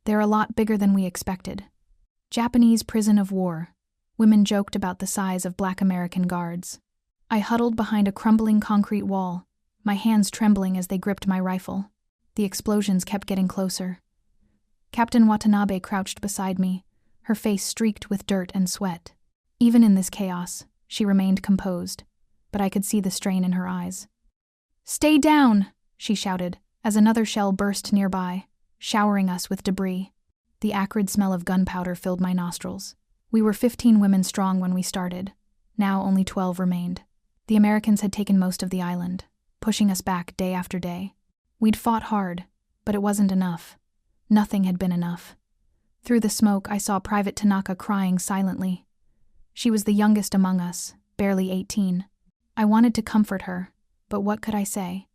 They're a lot bigger than we expected. Japanese prison of war. Women joked about the size of Black American guards. I huddled behind a crumbling concrete wall, my hands trembling as they gripped my rifle. The explosions kept getting closer. Captain Watanabe crouched beside me, her face streaked with dirt and sweat. Even in this chaos, she remained composed, but I could see the strain in her eyes. "Stay down!" she shouted, as another shell burst nearby, showering us with debris. The acrid smell of gunpowder filled my nostrils. We were 15 women strong when we started. Now only 12 remained. The Americans had taken most of the island, pushing us back day after day. We'd fought hard, but it wasn't enough. Nothing had been enough. Through the smoke, I saw Private Tanaka crying silently. She was the youngest among us, barely 18. I wanted to comfort her, but what could I say?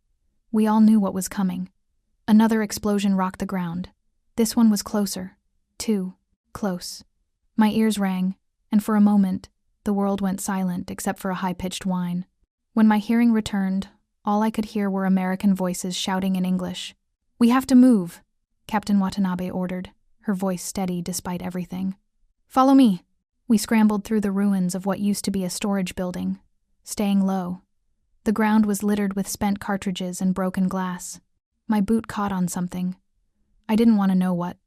We all knew what was coming. Another explosion rocked the ground. This one was closer. Too close. My ears rang, and for a moment, the world went silent except for a high-pitched whine. When my hearing returned, all I could hear were American voices shouting in English. "We have to move," Captain Watanabe ordered, her voice steady despite everything. "Follow me." We scrambled through the ruins of what used to be a storage building, staying low. The ground was littered with spent cartridges and broken glass. My boot caught on something. I didn't want to know what,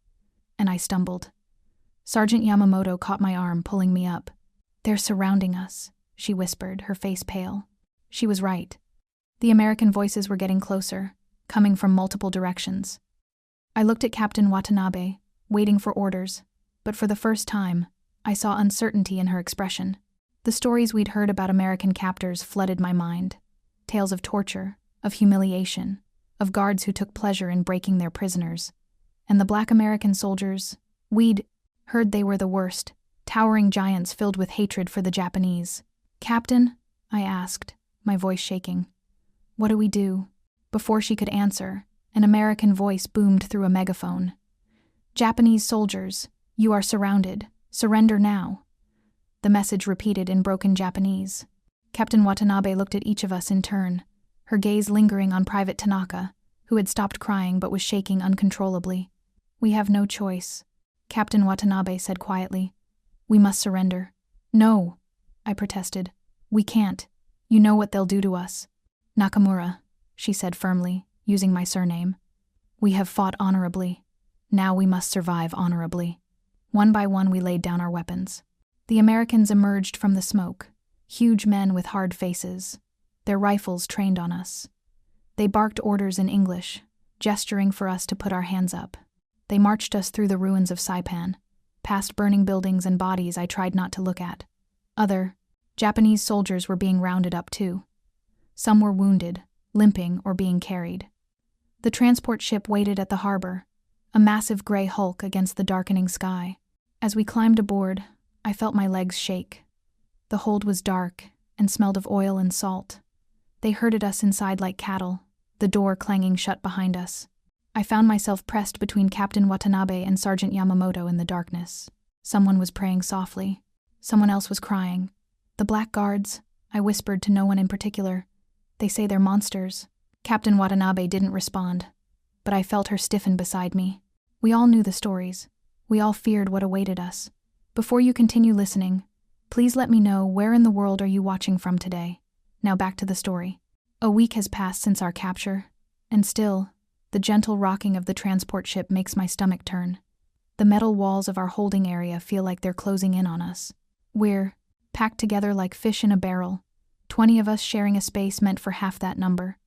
and I stumbled. Sergeant Yamamoto caught my arm, pulling me up. "They're surrounding us," she whispered, her face pale. She was right. The American voices were getting closer, coming from multiple directions. I looked at Captain Watanabe, waiting for orders, but for the first time, I saw uncertainty in her expression. The stories we'd heard about American captors flooded my mind. Tales of torture, of humiliation, of guards who took pleasure in breaking their prisoners. And the Black American soldiers, we'd heard they were the worst, towering giants filled with hatred for the Japanese. "Captain?" I asked, my voice shaking. "What do we do?" Before she could answer, an American voice boomed through a megaphone. "Japanese soldiers, you are surrounded. Surrender now." The message repeated in broken Japanese. Captain Watanabe looked at each of us in turn, her gaze lingering on Private Tanaka, who had stopped crying but was shaking uncontrollably. "We have no choice," Captain Watanabe said quietly. "We must surrender." "No," I protested. "We can't. You know what they'll do to us." "Nakamura," she said firmly, using my surname. "We have fought honorably. Now we must survive honorably." One by one we laid down our weapons. The Americans emerged from the smoke, huge men with hard faces, their rifles trained on us. They barked orders in English, gesturing for us to put our hands up. They marched us through the ruins of Saipan, past burning buildings and bodies I tried not to look at. Other Japanese soldiers were being rounded up too. Some were wounded, limping, or being carried. The transport ship waited at the harbor, a massive gray hulk against the darkening sky. As we climbed aboard, I felt my legs shake. The hold was dark and smelled of oil and salt. They herded us inside like cattle, the door clanging shut behind us. I found myself pressed between Captain Watanabe and Sergeant Yamamoto in the darkness. Someone was praying softly. Someone else was crying. "The black guards," I whispered to no one in particular. "They say they're monsters." Captain Watanabe didn't respond, but I felt her stiffen beside me. We all knew the stories. We all feared what awaited us. Before you continue listening, please let me know where in the world are you watching from today. Now back to the story. A week has passed since our capture, and still, the gentle rocking of the transport ship makes my stomach turn. The metal walls of our holding area feel like they're closing in on us. We're packed together like fish in a barrel, 20 of us sharing a space meant for half that number.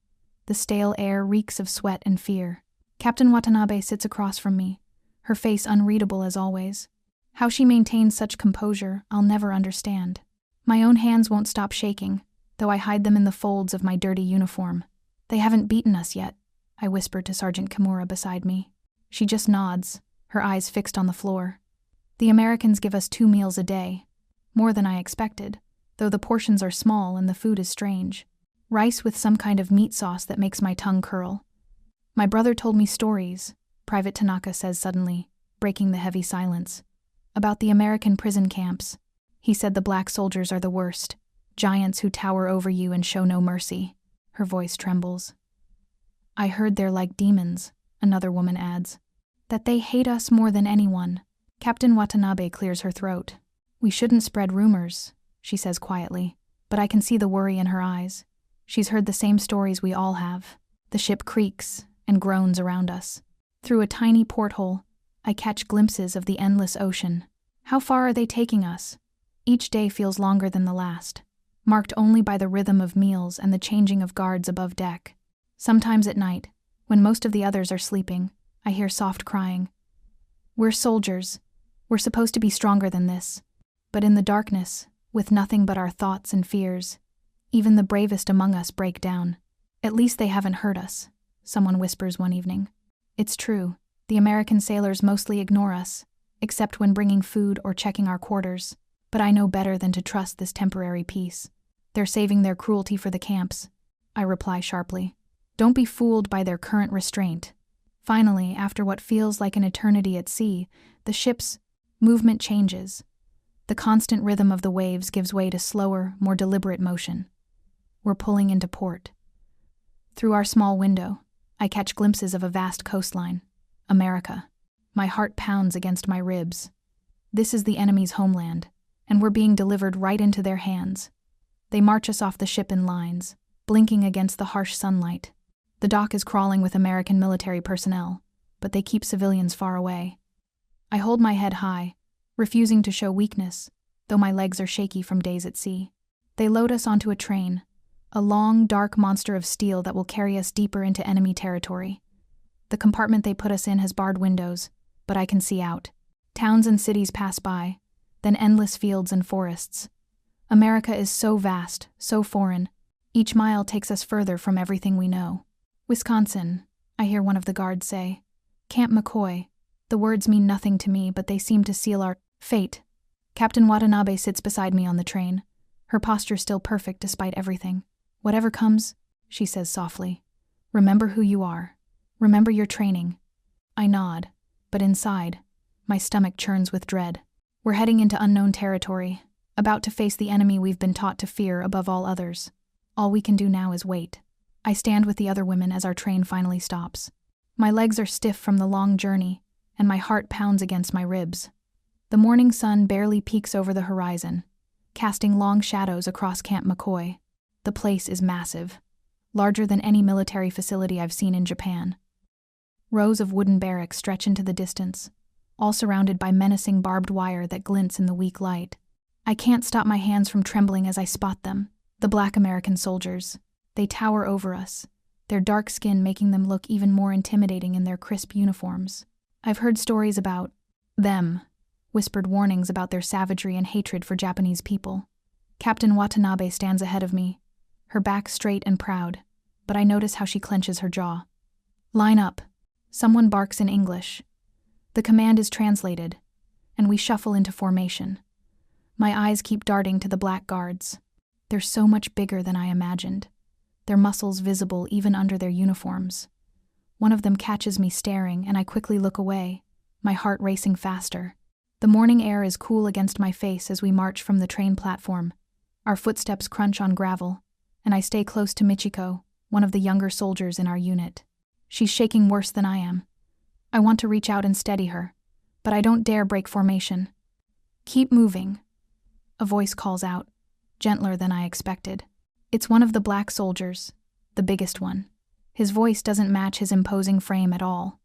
The stale air reeks of sweat and fear. Captain Watanabe sits across from me, her face unreadable as always. How she maintains such composure, I'll never understand. My own hands won't stop shaking, though I hide them in the folds of my dirty uniform. "They haven't beaten us yet," I whispered to Sergeant Kimura beside me. She just nods, her eyes fixed on the floor. "The Americans give us 2 meals a day. More than I expected, though the portions are small and the food is strange. Rice with some kind of meat sauce that makes my tongue curl. My brother told me stories," Private Tanaka says suddenly, breaking the heavy silence, "about the American prison camps. He said the black soldiers are the worst, giants who tower over you and show no mercy." Her voice trembles. "I heard they're like demons," another woman adds. That they hate us more than anyone. Captain Watanabe clears her throat. We shouldn't spread rumors, she says quietly, but I can see the worry in her eyes. She's heard the same stories we all have. The ship creaks and groans around us. Through a tiny porthole, I catch glimpses of the endless ocean. How far are they taking us? Each day feels longer than the last, marked only by the rhythm of meals and the changing of guards above deck. Sometimes at night, when most of the others are sleeping, I hear soft crying. We're soldiers. We're supposed to be stronger than this. But in the darkness, with nothing but our thoughts and fears, even the bravest among us break down. At least they haven't hurt us, someone whispers one evening. It's true, the American sailors mostly ignore us, except when bringing food or checking our quarters. But I know better than to trust this temporary peace. They're saving their cruelty for the camps, I reply sharply. Don't be fooled by their current restraint. Finally, after what feels like an eternity at sea, the ship's movement changes. The constant rhythm of the waves gives way to slower, more deliberate motion. We're pulling into port. Through our small window, I catch glimpses of a vast coastline. America. My heart pounds against my ribs. This is the enemy's homeland, and we're being delivered right into their hands. They march us off the ship in lines, blinking against the harsh sunlight. The dock is crawling with American military personnel, but they keep civilians far away. I hold my head high, refusing to show weakness, though my legs are shaky from days at sea. They load us onto a train, a long, dark monster of steel that will carry us deeper into enemy territory. The compartment they put us in has barred windows, but I can see out. Towns and cities pass by, then endless fields and forests. America is so vast, so foreign. Each mile takes us further from everything we know. Wisconsin, I hear one of the guards say. Camp McCoy. The words mean nothing to me, but they seem to seal our fate. Captain Watanabe sits beside me on the train, her posture still perfect despite everything. Whatever comes, she says softly, remember who you are. Remember your training. I nod, but inside, my stomach churns with dread. We're heading into unknown territory, about to face the enemy we've been taught to fear above all others. All we can do now is wait. I stand with the other women as our train finally stops. My legs are stiff from the long journey, and my heart pounds against my ribs. The morning sun barely peeks over the horizon, casting long shadows across Camp McCoy. The place is massive, larger than any military facility I've seen in Japan. Rows of wooden barracks stretch into the distance, all surrounded by menacing barbed wire that glints in the weak light. I can't stop my hands from trembling as I spot them, the Black American soldiers. They tower over us, their dark skin making them look even more intimidating in their crisp uniforms. I've heard stories about them, whispered warnings about their savagery and hatred for Japanese people. Captain Watanabe stands ahead of me, her back straight and proud, but I notice how she clenches her jaw. Line up. Someone barks in English. The command is translated, and we shuffle into formation. My eyes keep darting to the black guards. They're so much bigger than I imagined, their muscles visible even under their uniforms. One of them catches me staring, and I quickly look away, my heart racing faster. The morning air is cool against my face as we march from the train platform. Our footsteps crunch on gravel, and I stay close to Michiko, one of the younger soldiers in our unit. She's shaking worse than I am. I want to reach out and steady her, but I don't dare break formation. Keep moving, a voice calls out, gentler than I expected. It's one of the black soldiers, the biggest one. His voice doesn't match his imposing frame at all.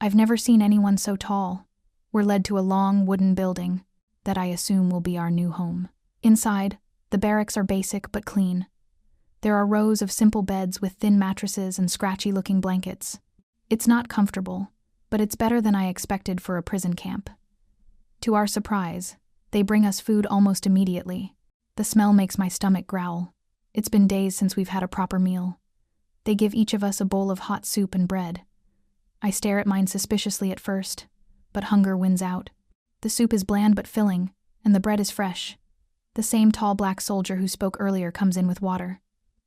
I've never seen anyone so tall. We're led to a long wooden building that I assume will be our new home. Inside, the barracks are basic but clean. There are rows of simple beds with thin mattresses and scratchy-looking blankets. It's not comfortable, but it's better than I expected for a prison camp. To our surprise, they bring us food almost immediately. The smell makes my stomach growl. It's been days since we've had a proper meal. They give each of us a bowl of hot soup and bread. I stare at mine suspiciously at first, but hunger wins out. The soup is bland but filling, and the bread is fresh. The same tall black soldier who spoke earlier comes in with water.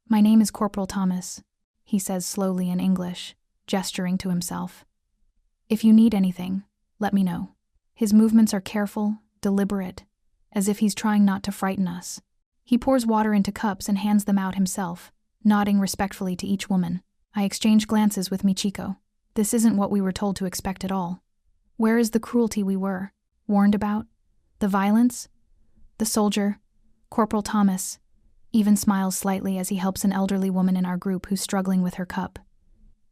My name is Corporal Thomas, he says slowly in English, gesturing to himself. If you need anything, let me know. His movements are careful, deliberate, as if he's trying not to frighten us. He pours water into cups and hands them out himself, nodding respectfully to each woman. I exchange glances with Michiko. This isn't what we were told to expect at all. Where is the cruelty we were warned about? The violence? The soldier, Corporal Thomas, even smiles slightly as he helps an elderly woman in our group who's struggling with her cup.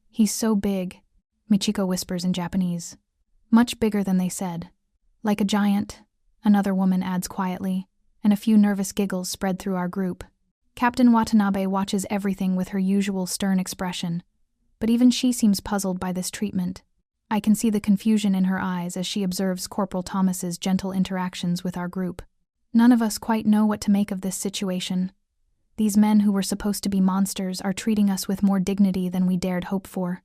He's so big, Michiko whispers in Japanese. Much bigger than they said. Like a giant, another woman adds quietly, and a few nervous giggles spread through our group. Captain Watanabe watches everything with her usual stern expression, but even she seems puzzled by this treatment. I can see the confusion in her eyes as she observes Corporal Thomas's gentle interactions with our group. None of us quite know what to make of this situation. These men who were supposed to be monsters are treating us with more dignity than we dared hope for.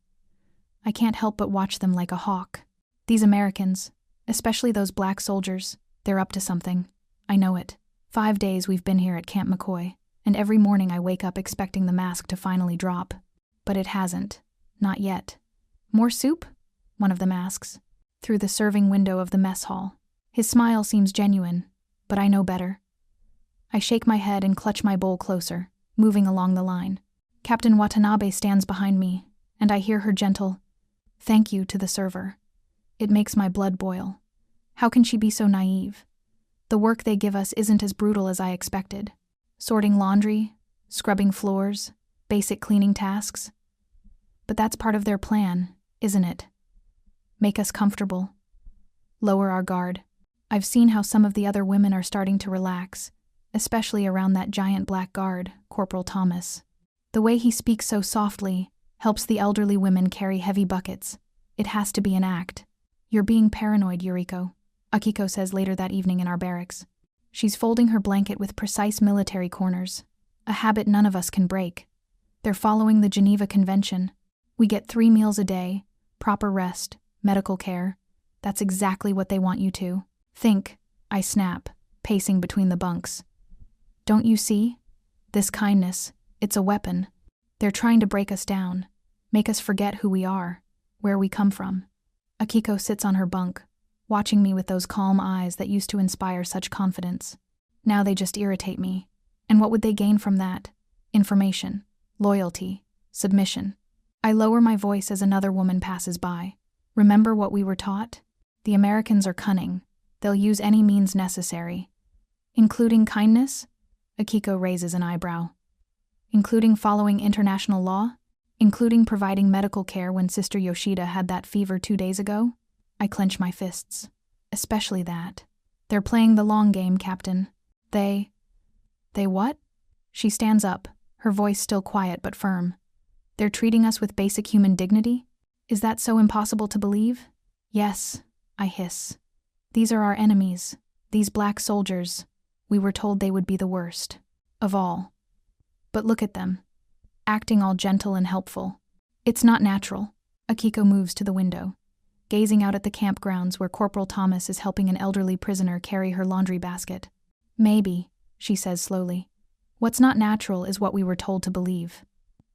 I can't help but watch them like a hawk. These Americans, especially those black soldiers, they're up to something. I know it. 5 days we've been here at Camp McCoy, and every morning I wake up expecting the mask to finally drop. But it hasn't. Not yet. More soup? One of them asks, through the serving window of the mess hall. His smile seems genuine, but I know better. I shake my head and clutch my bowl closer, moving along the line. Captain Watanabe stands behind me, and I hear her gentle, "Thank you" to the server. It makes my blood boil. How can she be so naive? The work they give us isn't as brutal as I expected. Sorting laundry, scrubbing floors, basic cleaning tasks. But that's part of their plan, isn't it? Make us comfortable. Lower our guard. I've seen how some of the other women are starting to relax, especially around that giant black guard, Corporal Thomas. The way he speaks so softly helps the elderly women carry heavy buckets. It has to be an act. "You're being paranoid, Yuriko," Akiko says later that evening in our barracks. She's folding her blanket with precise military corners, a habit none of us can break. They're following the Geneva Convention. We get 3 meals a day, proper rest, medical care. That's exactly what they want you to. Think, I snap, pacing between the bunks. Don't you see? This kindness, it's a weapon. They're trying to break us down, make us forget who we are, where we come from. Akiko sits on her bunk, watching me with those calm eyes that used to inspire such confidence. Now they just irritate me. And what would they gain from that? Information, loyalty, submission. I lower my voice as another woman passes by. Remember what we were taught? The Americans are cunning. They'll use any means necessary. Including kindness? Akiko raises an eyebrow. Including following international law? Including providing medical care when Sister Yoshida had that fever 2 days ago? I clench my fists. Especially that. They're playing the long game, Captain. They what? She stands up, her voice still quiet but firm. They're treating us with basic human dignity? Is that so impossible to believe? Yes, I hiss. These are our enemies, these black soldiers. We were told they would be the worst. Of all. But look at them. Acting all gentle and helpful. It's not natural. Akiko moves to the window, gazing out at the campgrounds where Corporal Thomas is helping an elderly prisoner carry her laundry basket. Maybe, she says slowly. What's not natural is what we were told to believe.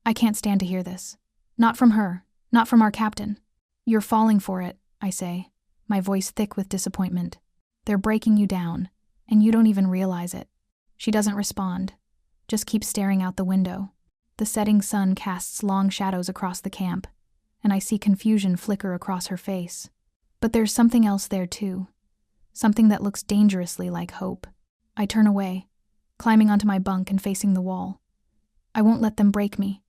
I can't stand to hear this. Not from her, not from our captain. You're falling for it, I say, my voice thick with disappointment. They're breaking you down, and you don't even realize it. She doesn't respond, just keeps staring out the window. The setting sun casts long shadows across the camp, and I see confusion flicker across her face. But there's something else there too. Something that looks dangerously like hope. I turn away, climbing onto my bunk and facing the wall. I won't let them break me.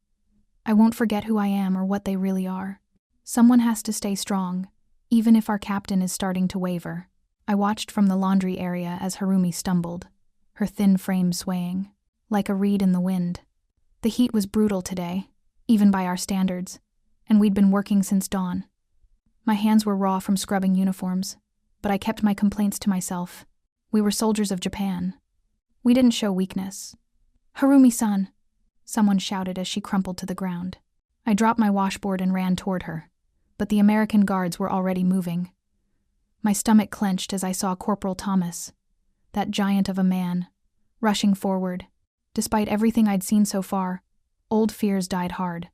I won't forget who I am or what they really are. Someone has to stay strong, even if our captain is starting to waver. I watched from the laundry area as Harumi stumbled, her thin frame swaying, like a reed in the wind. The heat was brutal today, even by our standards, and we'd been working since dawn. My hands were raw from scrubbing uniforms, but I kept my complaints to myself. We were soldiers of Japan. We didn't show weakness. "Harumi-san," someone shouted as she crumpled to the ground. I dropped my washboard and ran toward her, but the American guards were already moving. My stomach clenched as I saw Corporal Thomas, that giant of a man, rushing forward. Despite everything I'd seen so far, old fears died hard.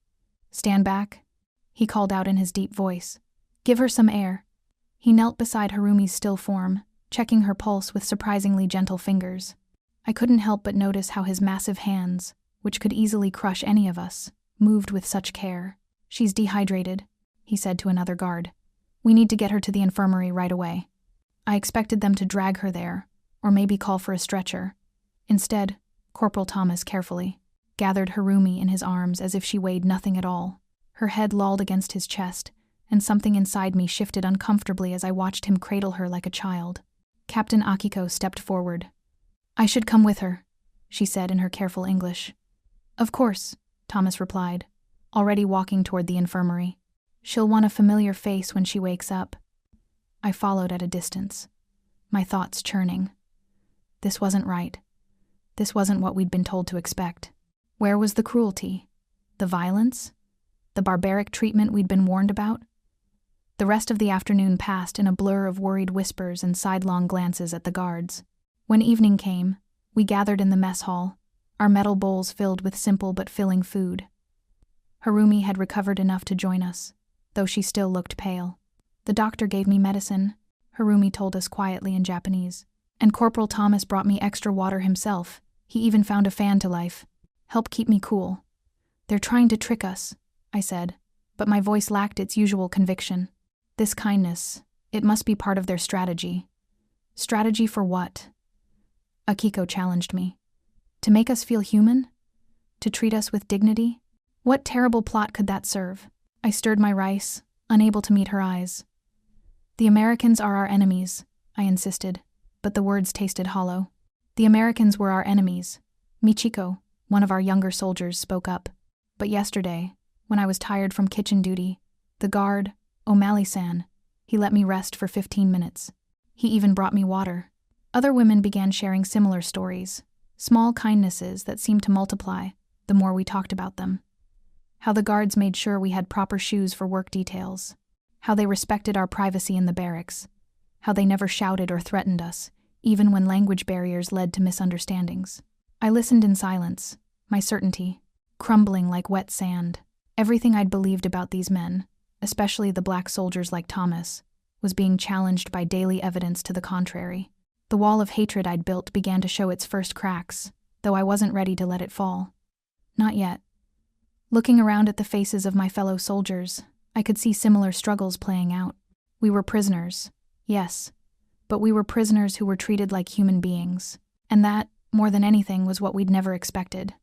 "Stand back," he called out in his deep voice. "Give her some air." He knelt beside Harumi's still form, checking her pulse with surprisingly gentle fingers. I couldn't help but notice how his massive hands, which could easily crush any of us, moved with such care. "She's dehydrated," he said to another guard. "We need to get her to the infirmary right away." I expected them to drag her there, or maybe call for a stretcher. Instead, Corporal Thomas carefully gathered Harumi in his arms as if she weighed nothing at all. Her head lolled against his chest, and something inside me shifted uncomfortably as I watched him cradle her like a child. Captain Akiko stepped forward. "I should come with her," she said in her careful English. "Of course," Thomas replied, already walking toward the infirmary. "She'll want a familiar face when she wakes up." I followed at a distance, my thoughts churning. This wasn't right. This wasn't what we'd been told to expect. Where was the cruelty? The violence? The barbaric treatment we'd been warned about? The rest of the afternoon passed in a blur of worried whispers and sidelong glances at the guards. When evening came, we gathered in the mess hall, our metal bowls filled with simple but filling food. Harumi had recovered enough to join us, though she still looked pale. "The doctor gave me medicine," Harumi told us quietly in Japanese. "And Corporal Thomas brought me extra water himself. He even found a fan to life. Help keep me cool." "They're trying to trick us," I said, but my voice lacked its usual conviction. This kindness, it must be part of their strategy. Strategy for what? Akiko challenged me. To make us feel human? To treat us with dignity? What terrible plot could that serve? I stirred my rice, unable to meet her eyes. "The Americans are our enemies," I insisted, but the words tasted hollow. "The Americans were our enemies." Michiko, one of our younger soldiers, spoke up. "But yesterday, when I was tired from kitchen duty, the guard, O'Malley-san, he let me rest for 15 minutes. He even brought me water." Other women began sharing similar stories, small kindnesses that seemed to multiply the more we talked about them. How the guards made sure we had proper shoes for work details. How they respected our privacy in the barracks. How they never shouted or threatened us, even when language barriers led to misunderstandings. I listened in silence, my certainty crumbling like wet sand. Everything I'd believed about these men, especially the black soldiers like Thomas, was being challenged by daily evidence to the contrary. The wall of hatred I'd built began to show its first cracks, though I wasn't ready to let it fall. Not yet. Looking around at the faces of my fellow soldiers, I could see similar struggles playing out. We were prisoners, yes, but we were prisoners who were treated like human beings, and that, more than anything, was what we'd never expected.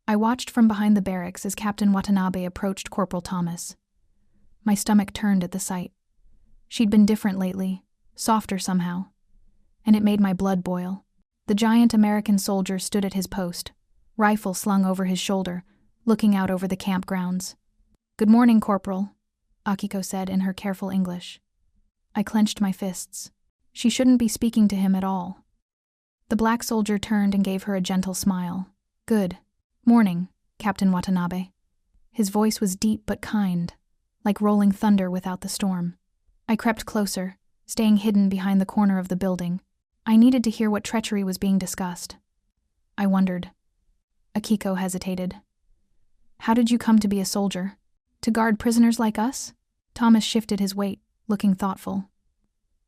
I watched from behind the barracks as Captain Watanabe approached Corporal Thomas. My stomach turned at the sight. She'd been different lately, softer somehow, and it made my blood boil. The giant American soldier stood at his post, rifle slung over his shoulder, looking out over the campgrounds. "Good morning, Corporal," Akiko said in her careful English. I clenched my fists. She shouldn't be speaking to him at all. The black soldier turned and gave her a gentle smile. "Good morning, Captain Watanabe." His voice was deep but kind, like rolling thunder without the storm. I crept closer, staying hidden behind the corner of the building. I needed to hear what treachery was being discussed. I wondered. Akiko hesitated. "How did you come to be a soldier? To guard prisoners like us?" Thomas shifted his weight, looking thoughtful.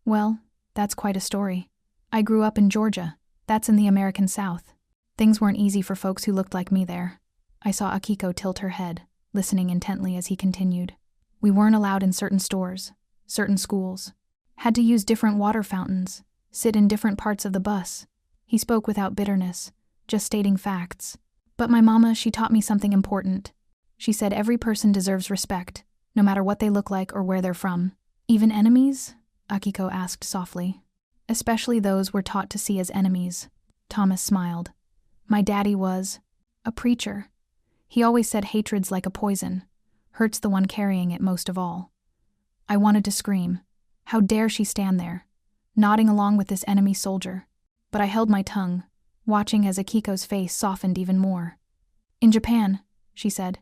"Well, that's quite a story. I grew up in Georgia. That's in the American South. Things weren't easy for folks who looked like me there." I saw Akiko tilt her head, listening intently as he continued. "We weren't allowed in certain stores, certain schools. Had to use different water fountains, sit in different parts of the bus." He spoke without bitterness, just stating facts. "But my mama, she taught me something important. She said every person deserves respect, no matter what they look like or where they're from." "Even enemies?" Akiko asked softly. "Especially those we're taught to see as enemies." Thomas smiled. "My daddy was a preacher. He always said hatred's like a poison, hurts the one carrying it most of all." I wanted to scream. How dare she stand there, nodding along with this enemy soldier? But I held my tongue, watching as Akiko's face softened even more. "In Japan," she said,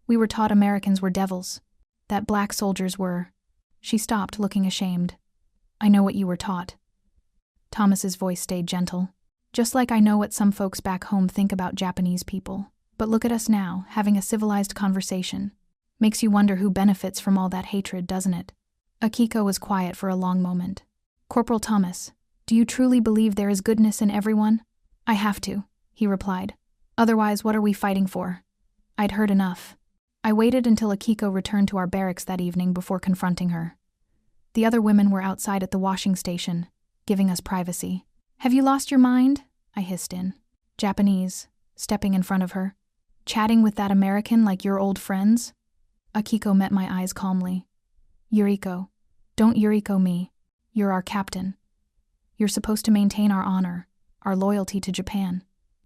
"we were taught Americans were devils, that black soldiers were—" She stopped, looking ashamed. "I know what you were taught." Thomas's voice stayed gentle. "Just like I know what some folks back home think about Japanese people. But look at us now, having a civilized conversation. Makes you wonder who benefits from all that hatred, doesn't it?" Akiko was quiet for a long moment. "Corporal Thomas, do you truly believe there is goodness in everyone?" "I have to," he replied. "Otherwise, what are we fighting for?" I'd heard enough. I waited until Akiko returned to our barracks that evening before confronting her. The other women were outside at the washing station, giving us privacy. "Have you lost your mind?" I hissed in. Japanese, stepping in front of her. "Chatting with that American like you're old friends?" Akiko met my eyes calmly. "Yuriko, don't Yuriko me. You're our captain. You're supposed to maintain our honor, our loyalty to Japan.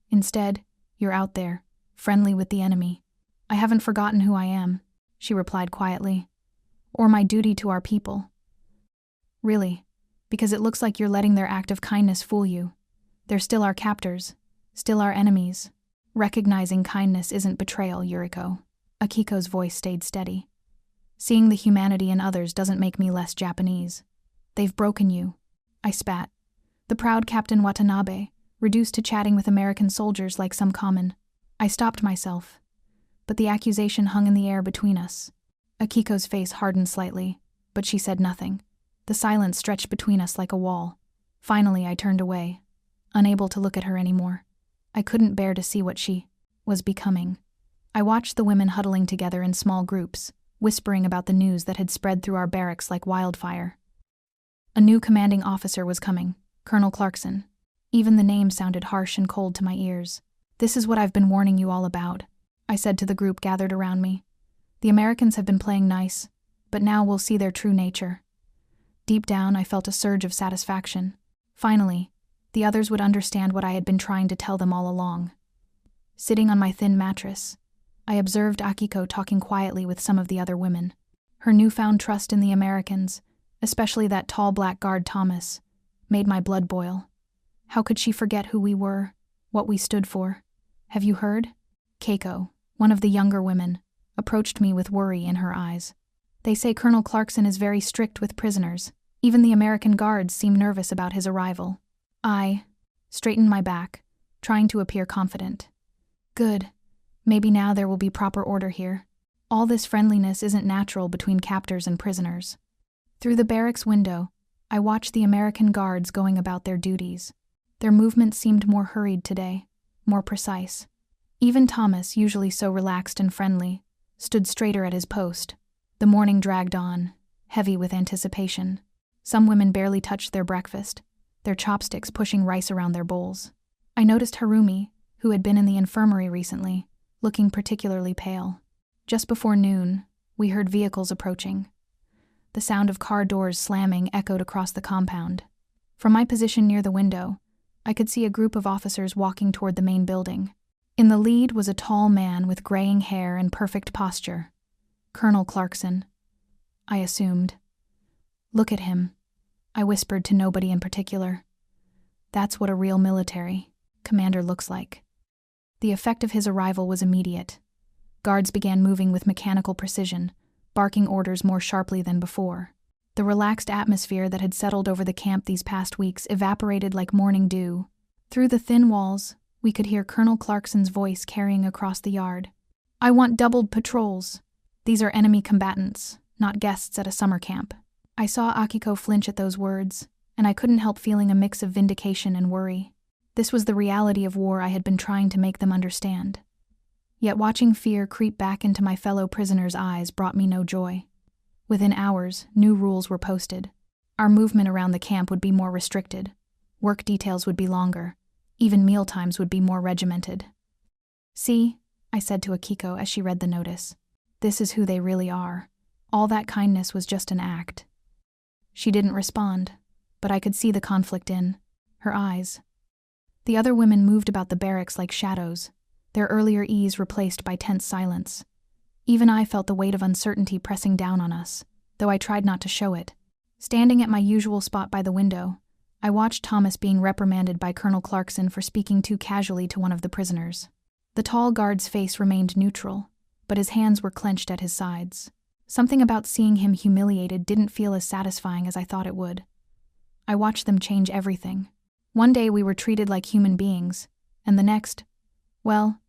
Instead, you're out there, friendly with the enemy." "I haven't forgotten who I am," she replied quietly. "Or my duty to our people." "Really? Because it looks like you're letting their act of kindness fool you. They're still our captors, still our enemies. Recognizing kindness isn't betrayal, Yuriko." Akiko's voice stayed steady. "Seeing the humanity in others doesn't make me less Japanese. They've broken you." I spat. The proud Captain Watanabe, reduced to chatting with American soldiers like some common. I stopped myself, but the accusation hung in the air between us. Akiko's face hardened slightly, but she said nothing. The silence stretched between us like a wall. Finally, I turned away, unable to look at her anymore. I couldn't bear to see what she was becoming. I watched the women huddling together in small groups, whispering about the news that had spread through our barracks like wildfire. A new commanding officer was coming, Colonel Clarkson. Even the name sounded harsh and cold to my ears. "This is what I've been warning you all about," I said to the group gathered around me. "The Americans have been playing nice, but now we'll see their true nature." Deep down, I felt a surge of satisfaction. Finally, the others would understand what I had been trying to tell them all along. Sitting on my thin mattress, I observed Akiko talking quietly with some of the other women. Her newfound trust in the Americans, especially that tall black guard Thomas, made my blood boil. How could she forget who we were, what we stood for? "Have you heard?" Keiko, one of the younger women, approached me with worry in her eyes. "They say Colonel Clarkson is very strict with prisoners. Even the American guards seem nervous about his arrival." I straightened my back, trying to appear confident. "Good. Maybe now there will be proper order here. All this friendliness isn't natural between captors and prisoners." Through the barracks window, I watched the American guards going about their duties. Their movements seemed more hurried today, more precise. Even Thomas, usually so relaxed and friendly, stood straighter at his post. The morning dragged on, heavy with anticipation. Some women barely touched their breakfast, their chopsticks pushing rice around their bowls. I noticed Harumi, who had been in the infirmary recently, looking particularly pale. Just before noon, we heard vehicles approaching. The sound of car doors slamming echoed across the compound. From my position near the window, I could see a group of officers walking toward the main building. In the lead was a tall man with graying hair and perfect posture. Colonel Clarkson, I assumed. "Look at him," I whispered to nobody in particular. "That's what a real military commander looks like." The effect of his arrival was immediate. Guards began moving with mechanical precision, barking orders more sharply than before. The relaxed atmosphere that had settled over the camp these past weeks evaporated like morning dew. Through the thin walls, we could hear Colonel Clarkson's voice carrying across the yard. "I want doubled patrols. These are enemy combatants, not guests at a summer camp." I saw Akiko flinch at those words, and I couldn't help feeling a mix of vindication and worry. This was the reality of war I had been trying to make them understand. Yet watching fear creep back into my fellow prisoners' eyes brought me no joy. Within hours, new rules were posted. Our movement around the camp would be more restricted. Work details would be longer. Even mealtimes would be more regimented. "See," I said to Akiko as she read the notice. "This is who they really are. All that kindness was just an act." She didn't respond, but I could see the conflict in her eyes. The other women moved about the barracks like shadows, their earlier ease replaced by tense silence. Even I felt the weight of uncertainty pressing down on us, though I tried not to show it. Standing at my usual spot by the window, I watched Thomas being reprimanded by Colonel Clarkson for speaking too casually to one of the prisoners. The tall guard's face remained neutral, but his hands were clenched at his sides. Something about seeing him humiliated didn't feel as satisfying as I thought it would. I watched them change everything. One day we were treated like human beings, and the next, well,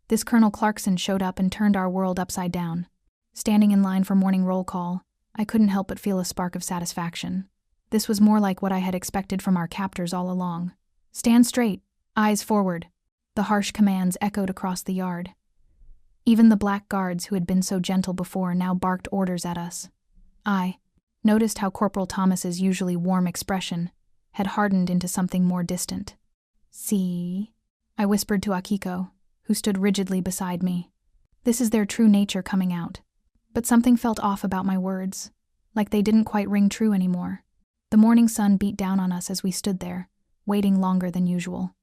this Colonel Clarkson showed up and turned our world upside down. Standing in line for morning roll call, I couldn't help but feel a spark of satisfaction. This was more like what I had expected from our captors all along. "Stand straight, eyes forward." The harsh commands echoed across the yard. Even the black guards who had been so gentle before now barked orders at us. I noticed how Corporal Thomas's usually warm expression had hardened into something more distant. "See?" I whispered to Akiko, who stood rigidly beside me. This is their true nature coming out. But something felt off about my words, like they didn't quite ring true anymore. The morning sun beat down on us as we stood there, waiting longer than usual.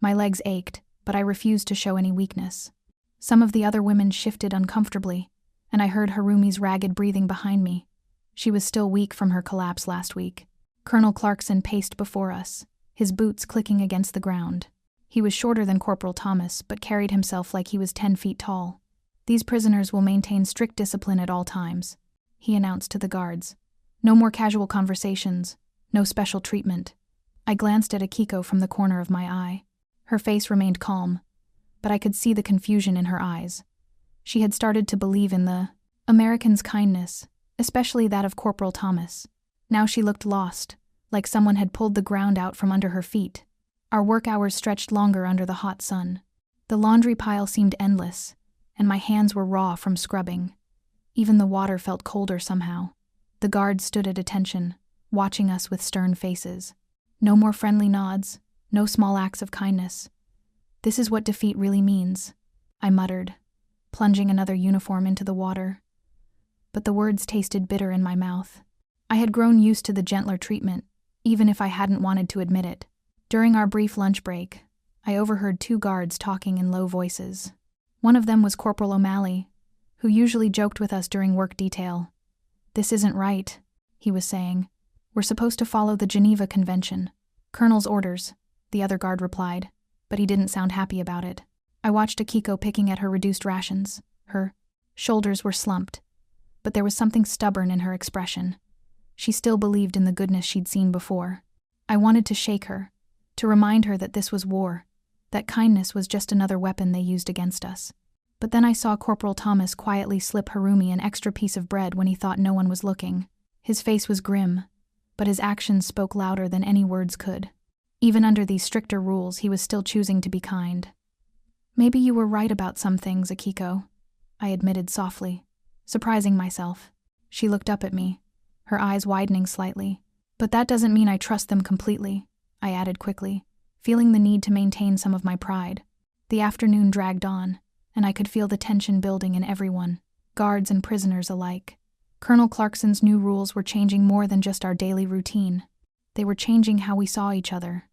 My legs ached, but I refused to show any weakness. Some of the other women shifted uncomfortably, and I heard Harumi's ragged breathing behind me. She was still weak from her collapse last week. Colonel Clarkson paced before us, his boots clicking against the ground. He was shorter than Corporal Thomas, but carried himself like he was 10 feet tall. "These prisoners will maintain strict discipline at all times," he announced to the guards. "No more casual conversations, no special treatment." I glanced at Akiko from the corner of my eye. Her face remained calm, but I could see the confusion in her eyes. She had started to believe in the Americans' kindness, especially that of Corporal Thomas. Now she looked lost, like someone had pulled the ground out from under her feet. Our work hours stretched longer under the hot sun. The laundry pile seemed endless, and my hands were raw from scrubbing. Even the water felt colder somehow. The guards stood at attention, watching us with stern faces. No more friendly nods, no small acts of kindness. "This is what defeat really means," I muttered, plunging another uniform into the water. But the words tasted bitter in my mouth. I had grown used to the gentler treatment, even if I hadn't wanted to admit it. During our brief lunch break, I overheard 2 guards talking in low voices. One of them was Corporal O'Malley, who usually joked with us during work detail. "This isn't right," he was saying. "We're supposed to follow the Geneva Convention." "Colonel's orders," the other guard replied, but he didn't sound happy about it. I watched Akiko picking at her reduced rations. Her shoulders were slumped, but there was something stubborn in her expression. She still believed in the goodness she'd seen before. I wanted to shake her, to remind her that this was war, that kindness was just another weapon they used against us. But then I saw Corporal Thomas quietly slip Harumi an extra piece of bread when he thought no one was looking. His face was grim, but his actions spoke louder than any words could. Even under these stricter rules, he was still choosing to be kind. "Maybe you were right about some things, Akiko," I admitted softly, surprising myself. She looked up at me, her eyes widening slightly. "But that doesn't mean I trust them completely," I added quickly, feeling the need to maintain some of my pride. The afternoon dragged on, and I could feel the tension building in everyone, guards and prisoners alike. Colonel Clarkson's new rules were changing more than just our daily routine. They were changing how we saw each other,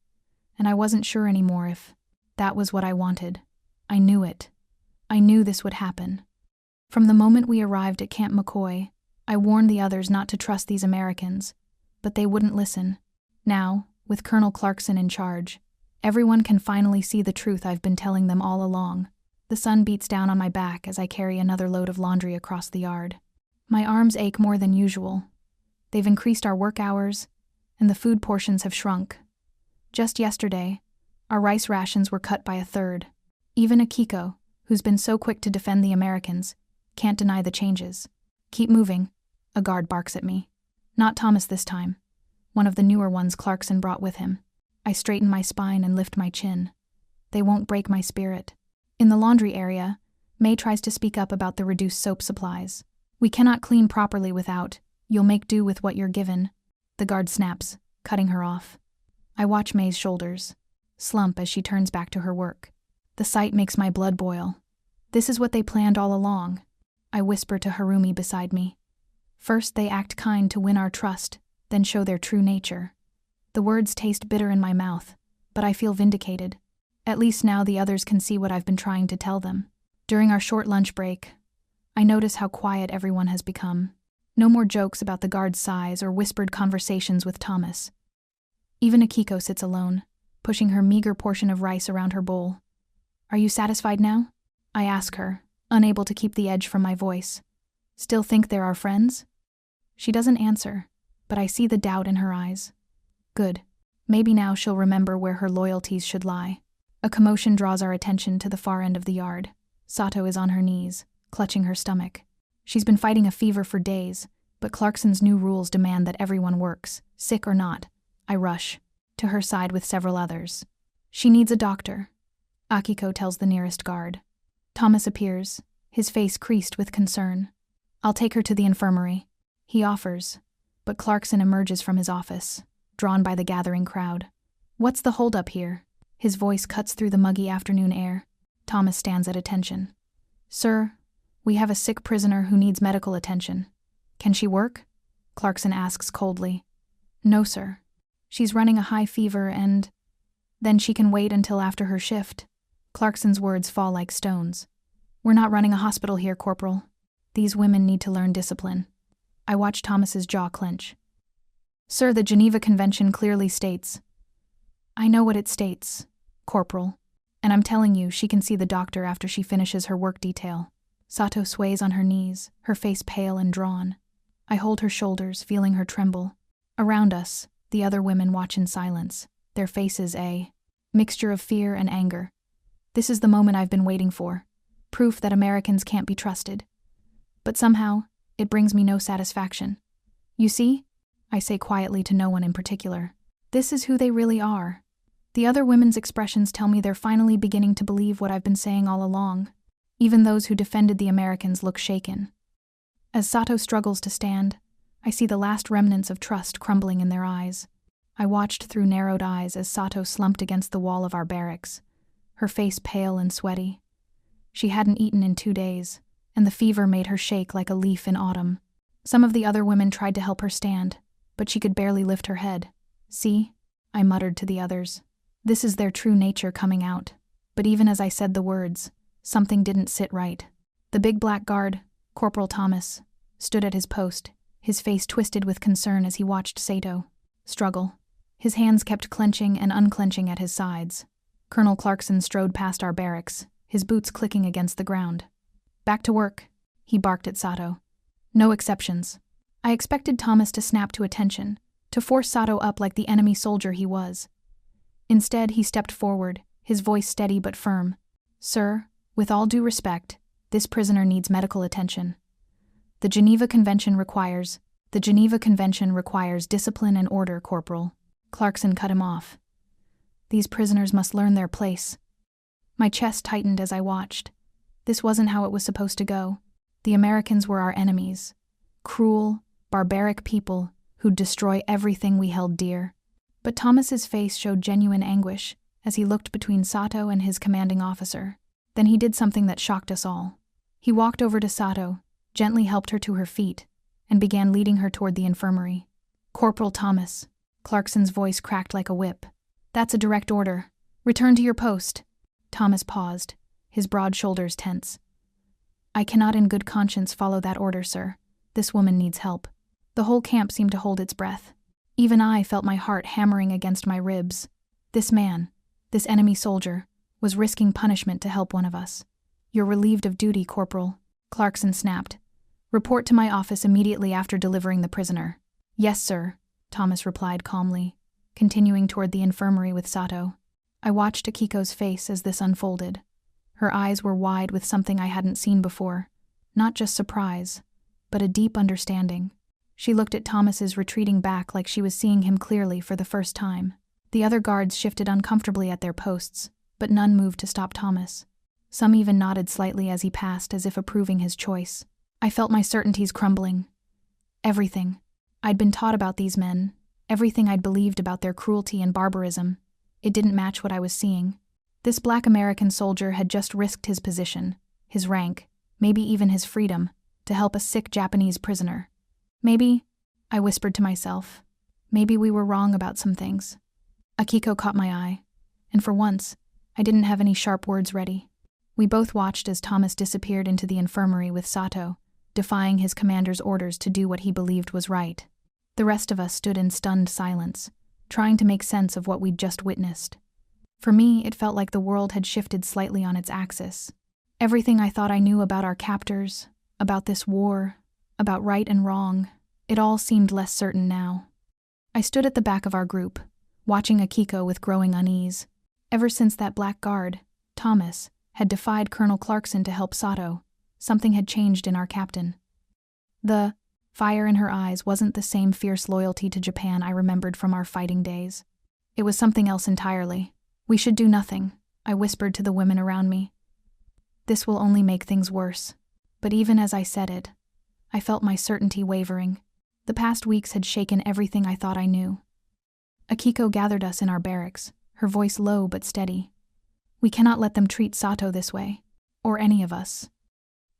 and I wasn't sure anymore if that was what I wanted. I knew it. I knew this would happen. From the moment we arrived at Camp McCoy, I warned the others not to trust these Americans, but they wouldn't listen. Now, with Colonel Clarkson in charge, everyone can finally see the truth I've been telling them all along. The sun beats down on my back as I carry another load of laundry across the yard. My arms ache more than usual. They've increased our work hours, and the food portions have shrunk. Just yesterday, our rice rations were cut by 1/3. Even Akiko, who's been so quick to defend the Americans, can't deny the changes. "Keep moving," a guard barks at me. Not Thomas this time. One of the newer ones Clarkson brought with him. I straighten my spine and lift my chin. They won't break my spirit. In the laundry area, May tries to speak up about the reduced soap supplies. "We cannot clean properly without. You'll make do with what you're given." The guard snaps, cutting her off. I watch May's shoulders slump as she turns back to her work. The sight makes my blood boil. This is what they planned all along. I whisper to Harumi beside me. First they act kind to win our trust, then show their true nature. The words taste bitter in my mouth, but I feel vindicated. At least now the others can see what I've been trying to tell them. During our short lunch break, I notice how quiet everyone has become. No more jokes about the guard's size or whispered conversations with Thomas. Even Akiko sits alone, pushing her meager portion of rice around her bowl. "Are you satisfied now?" I ask her, unable to keep the edge from my voice. "Still think they're our friends?" She doesn't answer, but I see the doubt in her eyes. Good. Maybe now she'll remember where her loyalties should lie. A commotion draws our attention to the far end of the yard. Sato is on her knees, clutching her stomach. She's been fighting a fever for days, but Clarkson's new rules demand that everyone works, sick or not. I rush to her side with several others. "She needs a doctor," Akiko tells the nearest guard. Thomas appears, his face creased with concern. "I'll take her to the infirmary," he offers, but Clarkson emerges from his office, drawn by the gathering crowd. "What's the holdup here?" His voice cuts through the muggy afternoon air. Thomas stands at attention. "Sir, we have a sick prisoner who needs medical attention. Can she work?" Clarkson asks coldly. "No, sir. She's running a high fever and—" "Then she can wait until after her shift." Clarkson's words fall like stones. "We're not running a hospital here, Corporal. These women need to learn discipline." I watch Thomas's jaw clench. "Sir, the Geneva Convention clearly states—" "I know what it states, Corporal. And I'm telling you, she can see the doctor after she finishes her work detail." Sato sways on her knees, her face pale and drawn. I hold her shoulders, feeling her tremble. Around us, the other women watch in silence, their faces a mixture of fear and anger. This is the moment I've been waiting for, proof that Americans can't be trusted. But somehow, it brings me no satisfaction. "You see?" I say quietly to no one in particular. "This is who they really are." The other women's expressions tell me they're finally beginning to believe what I've been saying all along. Even those who defended the Americans look shaken. As Sato struggles to stand, I see the last remnants of trust crumbling in their eyes. I watched through narrowed eyes as Sato slumped against the wall of our barracks, her face pale and sweaty. She hadn't eaten in 2 days, and the fever made her shake like a leaf in autumn. Some of the other women tried to help her stand, but she could barely lift her head. "See?" I muttered to the others. This is their true nature coming out. But even as I said the words, something didn't sit right. The big black guard, Corporal Thomas, stood at his post, his face twisted with concern as he watched Sato struggle. His hands kept clenching and unclenching at his sides. Colonel Clarkson strode past our barracks, his boots clicking against the ground. "Back to work," he barked at Sato. "No exceptions." I expected Thomas to snap to attention, to force Sato up like the enemy soldier he was. Instead, he stepped forward, his voice steady but firm. "Sir, with all due respect, this prisoner needs medical attention. The Geneva Convention requires discipline and order, Corporal." Clarkson cut him off. "These prisoners must learn their place." My chest tightened as I watched. This wasn't how it was supposed to go. The Americans were our enemies. Cruel, barbaric people who'd destroy everything we held dear. But Thomas's face showed genuine anguish as he looked between Sato and his commanding officer. Then he did something that shocked us all. He walked over to Sato, gently helped her to her feet, and began leading her toward the infirmary. "Corporal Thomas," Clarkson's voice cracked like a whip. "That's a direct order. Return to your post." Thomas paused, his broad shoulders tense. "I cannot in good conscience follow that order, sir. This woman needs help." The whole camp seemed to hold its breath. Even I felt my heart hammering against my ribs. This man, this enemy soldier, was risking punishment to help one of us. "You're relieved of duty, Corporal," Clarkson snapped. "Report to my office immediately after delivering the prisoner." "Yes, sir," Thomas replied calmly, continuing toward the infirmary with Sato. I watched Akiko's face as this unfolded. Her eyes were wide with something I hadn't seen before. Not just surprise, but a deep understanding. She looked at Thomas's retreating back like she was seeing him clearly for the first time. The other guards shifted uncomfortably at their posts, but none moved to stop Thomas. Some even nodded slightly as he passed, as if approving his choice. I felt my certainties crumbling. Everything I'd been taught about these men, everything I'd believed about their cruelty and barbarism, it didn't match what I was seeing. This black American soldier had just risked his position, his rank, maybe even his freedom, to help a sick Japanese prisoner. Maybe, I whispered to myself, maybe we were wrong about some things. Akiko caught my eye, and for once, I didn't have any sharp words ready. We both watched as Thomas disappeared into the infirmary with Sato, defying his commander's orders to do what he believed was right. The rest of us stood in stunned silence, trying to make sense of what we'd just witnessed. For me, it felt like the world had shifted slightly on its axis. Everything I thought I knew about our captors, about this war, about right and wrong, it all seemed less certain now. I stood at the back of our group, watching Akiko with growing unease. Ever since that black guard, Thomas, had defied Colonel Clarkson to help Sato, something had changed in our captain. The fire in her eyes wasn't the same fierce loyalty to Japan I remembered from our fighting days. It was something else entirely. "We should do nothing," I whispered to the women around me. "This will only make things worse." But even as I said it, I felt my certainty wavering. The past weeks had shaken everything I thought I knew. Akiko gathered us in our barracks, her voice low but steady. We cannot let them treat Sato this way, or any of us.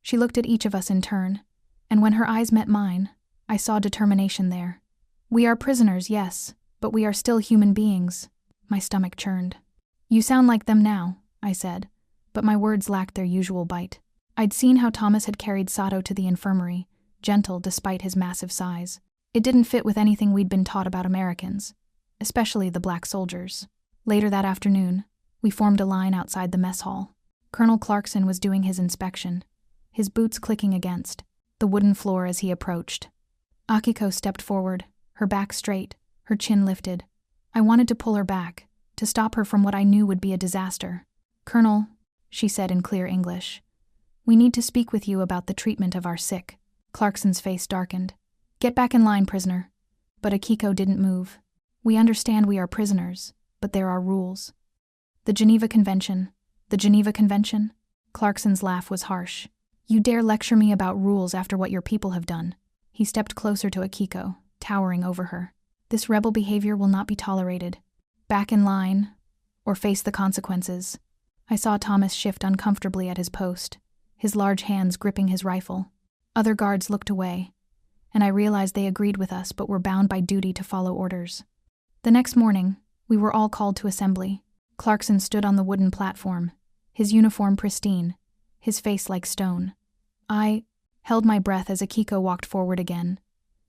She looked at each of us in turn, and when her eyes met mine, I saw determination there. We are prisoners, yes, but we are still human beings. My stomach churned. You sound like them now, I said, but my words lacked their usual bite. I'd seen how Thomas had carried Sato to the infirmary, gentle despite his massive size. It didn't fit with anything we'd been taught about Americans, especially the black soldiers. Later that afternoon, we formed a line outside the mess hall. Colonel Clarkson was doing his inspection, his boots clicking against the wooden floor as he approached. Akiko stepped forward, her back straight, her chin lifted. I wanted to pull her back, to stop her from what I knew would be a disaster. "Colonel," she said in clear English, "we need to speak with you about the treatment of our sick." Clarkson's face darkened. "Get back in line, prisoner." But Akiko didn't move. "We understand we are prisoners, but there are rules." The Geneva Convention. Clarkson's laugh was harsh. "You dare lecture me about rules after what your people have done." He stepped closer to Akiko, towering over her. "This rebel behavior will not be tolerated. Back in line, or face the consequences." I saw Thomas shift uncomfortably at his post, his large hands gripping his rifle. Other guards looked away, and I realized they agreed with us but were bound by duty to follow orders. The next morning, we were all called to assembly. Clarkson stood on the wooden platform, his uniform pristine, his face like stone. I held my breath as Akiko walked forward again,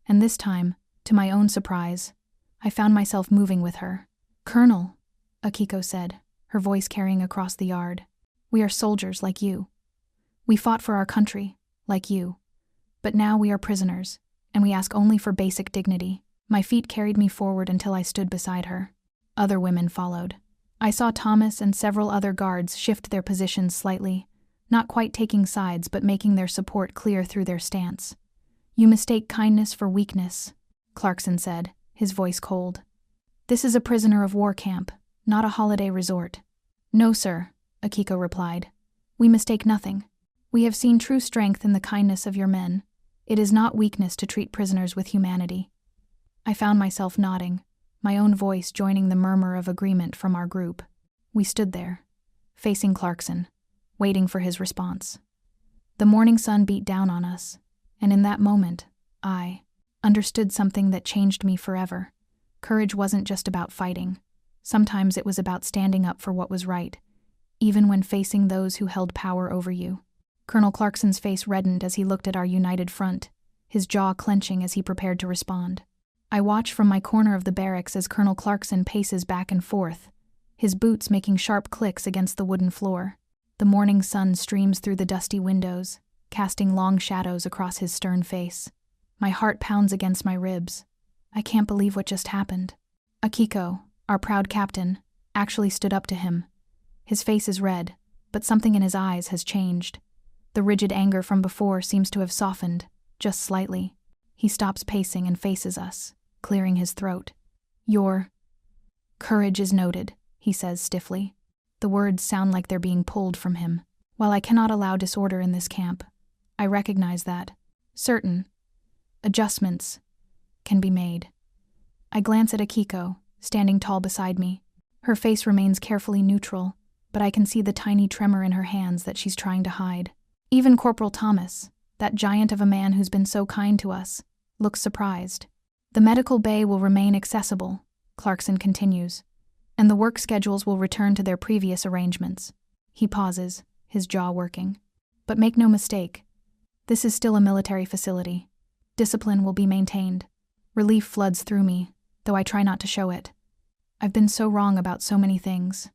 and this time, to my own surprise, I found myself moving with her. "Colonel," Akiko said, her voice carrying across the yard, "we are soldiers like you. We fought for our country, like you. But now we are prisoners, and we ask only for basic dignity." My feet carried me forward until I stood beside her. Other women followed. I saw Thomas and several other guards shift their positions slightly, not quite taking sides but making their support clear through their stance. "You mistake kindness for weakness," Clarkson said, his voice cold. "This is a prisoner of war camp, not a holiday resort." "No, sir," Akiko replied. "We mistake nothing. We have seen true strength in the kindness of your men. It is not weakness to treat prisoners with humanity." I found myself nodding, my own voice joining the murmur of agreement from our group. We stood there, facing Clarkson, waiting for his response. The morning sun beat down on us, and in that moment, I understood something that changed me forever. Courage wasn't just about fighting. Sometimes it was about standing up for what was right, even when facing those who held power over you. Colonel Clarkson's face reddened as he looked at our united front, his jaw clenching as he prepared to respond. I watch from my corner of the barracks as Colonel Clarkson paces back and forth, his boots making sharp clicks against the wooden floor. The morning sun streams through the dusty windows, casting long shadows across his stern face. My heart pounds against my ribs. I can't believe what just happened. Akiko, our proud captain, actually stood up to him. His face is red, but something in his eyes has changed. The rigid anger from before seems to have softened, just slightly. He stops pacing and faces us, clearing his throat. "Your courage is noted," he says stiffly. The words sound like they're being pulled from him. While I cannot allow disorder in this camp, I recognize that certain adjustments can be made. I glance at Akiko, standing tall beside me. Her face remains carefully neutral, but I can see the tiny tremor in her hands that she's trying to hide. Even Corporal Thomas, that giant of a man who's been so kind to us, looks surprised. "The medical bay will remain accessible," Clarkson continues, "and the work schedules will return to their previous arrangements." He pauses, his jaw working. "But make no mistake, this is still a military facility. Discipline will be maintained." Relief floods through me, though I try not to show it. I've been so wrong about so many things.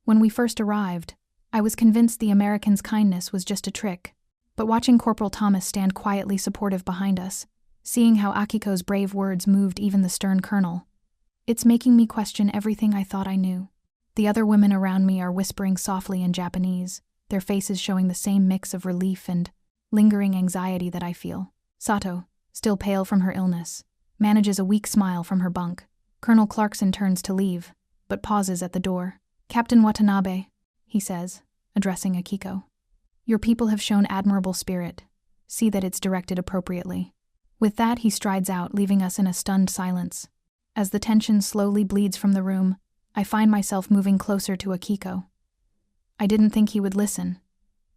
When we first arrived, I was convinced the Americans' kindness was just a trick. But watching Corporal Thomas stand quietly supportive behind us, seeing how Akiko's brave words moved even the stern colonel, it's making me question everything I thought I knew. The other women around me are whispering softly in Japanese, their faces showing the same mix of relief and lingering anxiety that I feel. Sato, still pale from her illness, manages a weak smile from her bunk. Colonel Clarkson turns to leave, but pauses at the door. "Captain Watanabe," he says, addressing Akiko. "Your people have shown admirable spirit. See that it's directed appropriately." With that, he strides out, leaving us in a stunned silence. As the tension slowly bleeds from the room, I find myself moving closer to Akiko. "I didn't think he would listen,"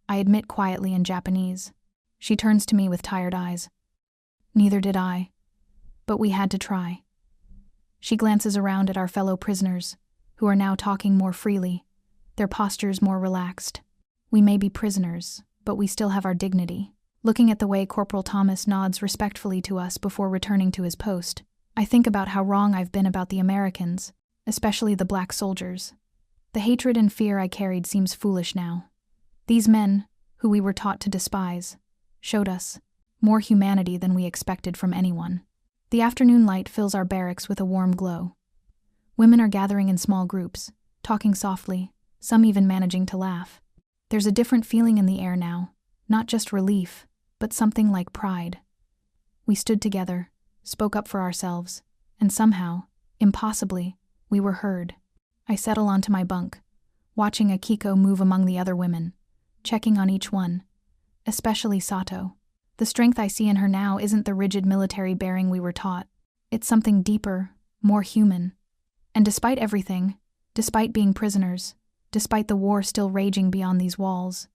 I admit quietly in Japanese. She turns to me with tired eyes. "Neither did I. But we had to try." She glances around at our fellow prisoners, who are now talking more freely, their postures more relaxed. We may be prisoners, but we still have our dignity. Looking at the way Corporal Thomas nods respectfully to us before returning to his post, I think about how wrong I've been about the Americans, especially the black soldiers. The hatred and fear I carried seems foolish now. These men, who we were taught to despise, showed us more humanity than we expected from anyone. The afternoon light fills our barracks with a warm glow. Women are gathering in small groups, talking softly, some even managing to laugh. There's a different feeling in the air now, not just relief, but something like pride. We stood together, spoke up for ourselves, and somehow, impossibly, we were heard. I settle onto my bunk, watching Akiko move among the other women, checking on each one, especially Sato. The strength I see in her now isn't the rigid military bearing we were taught. It's something deeper, more human. And despite everything, despite being prisoners, despite the war still raging beyond these walls,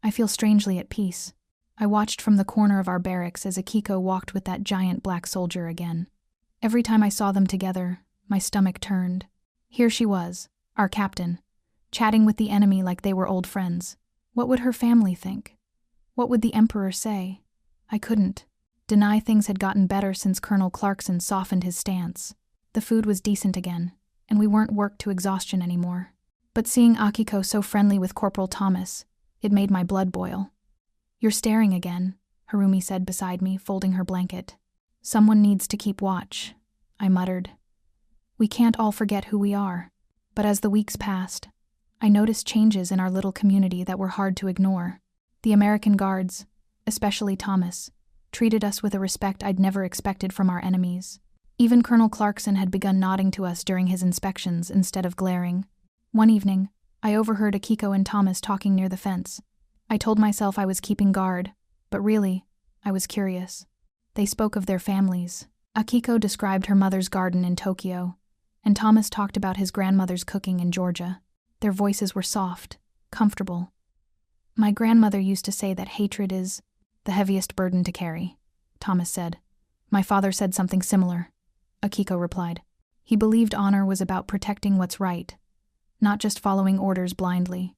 I feel strangely at peace. I watched from the corner of our barracks as Akiko walked with that giant black soldier again. Every time I saw them together, my stomach turned. Here she was, our captain, chatting with the enemy like they were old friends. What would her family think? What would the Emperor say? I couldn't deny things had gotten better since Colonel Clarkson softened his stance. The food was decent again, and we weren't worked to exhaustion anymore. But seeing Akiko so friendly with Corporal Thomas, it made my blood boil. "You're staring again," Harumi said beside me, folding her blanket. "Someone needs to keep watch," I muttered. We can't all forget who we are. But as the weeks passed, I noticed changes in our little community that were hard to ignore. The American guards, especially Thomas, treated us with a respect I'd never expected from our enemies. Even Colonel Clarkson had begun nodding to us during his inspections instead of glaring. One evening, I overheard Akiko and Thomas talking near the fence. I told myself I was keeping guard, but really, I was curious. They spoke of their families. Akiko described her mother's garden in Tokyo, and Thomas talked about his grandmother's cooking in Georgia. Their voices were soft, comfortable. "My grandmother used to say that hatred is the heaviest burden to carry," Thomas said. "My father said something similar," Akiko replied. "He believed honor was about protecting what's right, not just following orders blindly."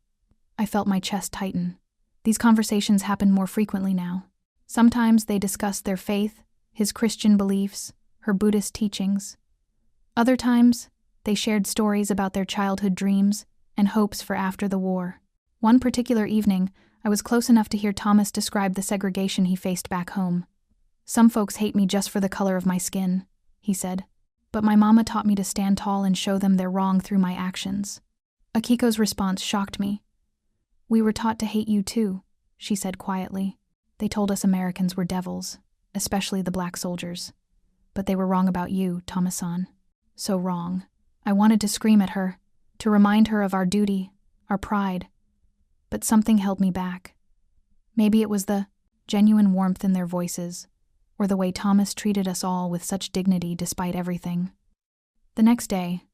I felt my chest tighten. These conversations happened more frequently now. Sometimes they discussed their faith, his Christian beliefs, her Buddhist teachings. Other times, they shared stories about their childhood dreams and hopes for after the war. One particular evening, I was close enough to hear Thomas describe the segregation he faced back home. "Some folks hate me just for the color of my skin," he said. "But my mama taught me to stand tall and show them they're wrong through my actions." Akiko's response shocked me. "We were taught to hate you too," she said quietly. "They told us Americans were devils, especially the black soldiers. But they were wrong about you, Thomas-san. So wrong." I wanted to scream at her, to remind her of our duty, our pride. But something held me back. Maybe it was the genuine warmth in their voices, or the way Thomas treated us all with such dignity despite everything. The next day,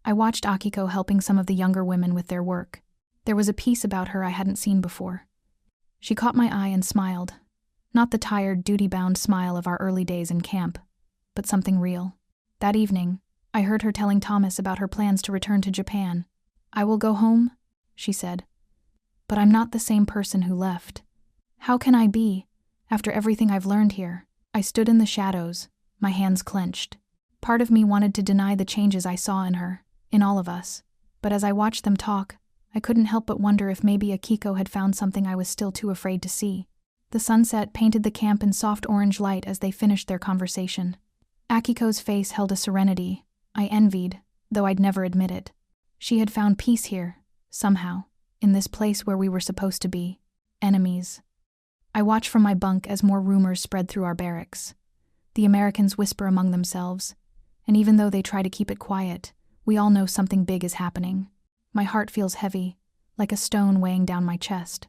I watched Akiko helping some of the younger women with their work. There was a peace about her I hadn't seen before. She caught my eye and smiled, not the tired, duty-bound smile of our early days in camp, but something real. That evening, I heard her telling Thomas about her plans to return to Japan. "I will go home," she said. "But I'm not the same person who left. How can I be, after everything I've learned here?" I stood in the shadows, my hands clenched. Part of me wanted to deny the changes I saw in her, in all of us, but as I watched them talk, I couldn't help but wonder if maybe Akiko had found something I was still too afraid to see. The sunset painted the camp in soft orange light as they finished their conversation. Akiko's face held a serenity I envied, though I'd never admit it. She had found peace here, somehow, in this place where we were supposed to be, enemies. I watched from my bunk as more rumors spread through our barracks. The Americans whisper among themselves, and even though they try to keep it quiet, we all know something big is happening. My heart feels heavy, like a stone weighing down my chest.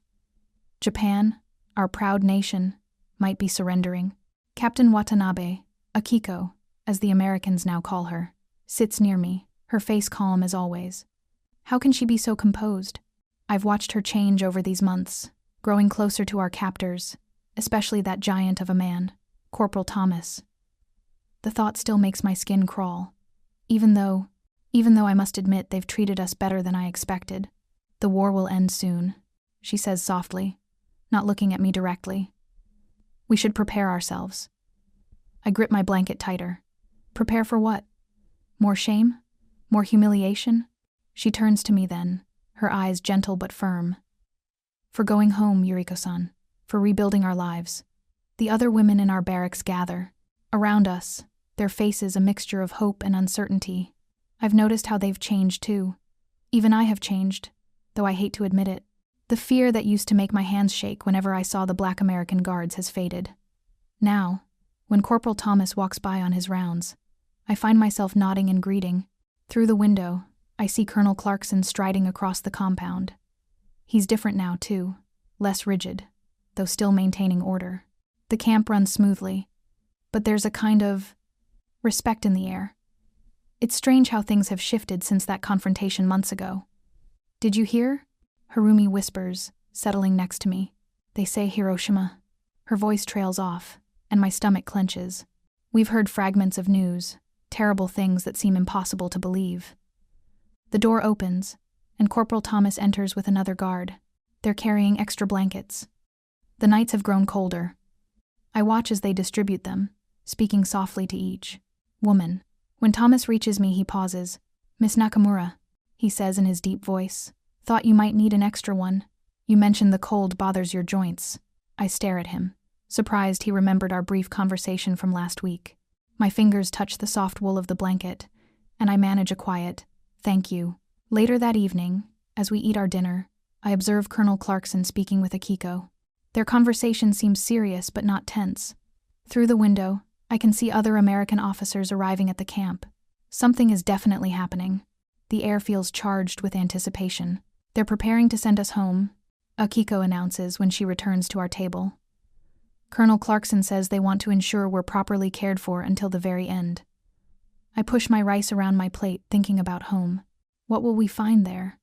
Japan, our proud nation, might be surrendering. Captain Watanabe, Akiko, as the Americans now call her, sits near me, her face calm as always. How can she be so composed? I've watched her change over these months, growing closer to our captors, especially that giant of a man, Corporal Thomas. The thought still makes my skin crawl, even though I must admit they've treated us better than I expected. The war will end soon, she says softly, not looking at me directly. We should prepare ourselves. I grip my blanket tighter. Prepare for what? More shame? More humiliation? She turns to me then, her eyes gentle but firm. For going home, Yuriko-san. For rebuilding our lives. The other women in our barracks gather. Around us, their faces a mixture of hope and uncertainty. I've noticed how they've changed too. Even I have changed, though I hate to admit it. The fear that used to make my hands shake whenever I saw the Black American guards has faded. Now, when Corporal Thomas walks by on his rounds, I find myself nodding in greeting. Through the window, I see Colonel Clarkson striding across the compound. He's different now too, less rigid, though still maintaining order. The camp runs smoothly, but there's a kind of respect in the air. It's strange how things have shifted since that confrontation months ago. Did you hear? Harumi whispers, settling next to me. They say Hiroshima. Her voice trails off, and my stomach clenches. We've heard fragments of news, terrible things that seem impossible to believe. The door opens, and Corporal Thomas enters with another guard. They're carrying extra blankets. The nights have grown colder. I watch as they distribute them, speaking softly to each woman. When Thomas reaches me, he pauses. "Miss Nakamura," he says in his deep voice. "Thought you might need an extra one. You mentioned the cold bothers your joints." I stare at him, surprised he remembered our brief conversation from last week. My fingers touch the soft wool of the blanket, and I manage a quiet, "Thank you." Later that evening, as we eat our dinner, I observe Colonel Clarkson speaking with Akiko. Their conversation seems serious but not tense. Through the window, I can see other American officers arriving at the camp. Something is definitely happening. The air feels charged with anticipation. They're preparing to send us home, Akiko announces when she returns to our table. Colonel Clarkson says they want to ensure we're properly cared for until the very end. I push my rice around my plate, thinking about home. What will we find there?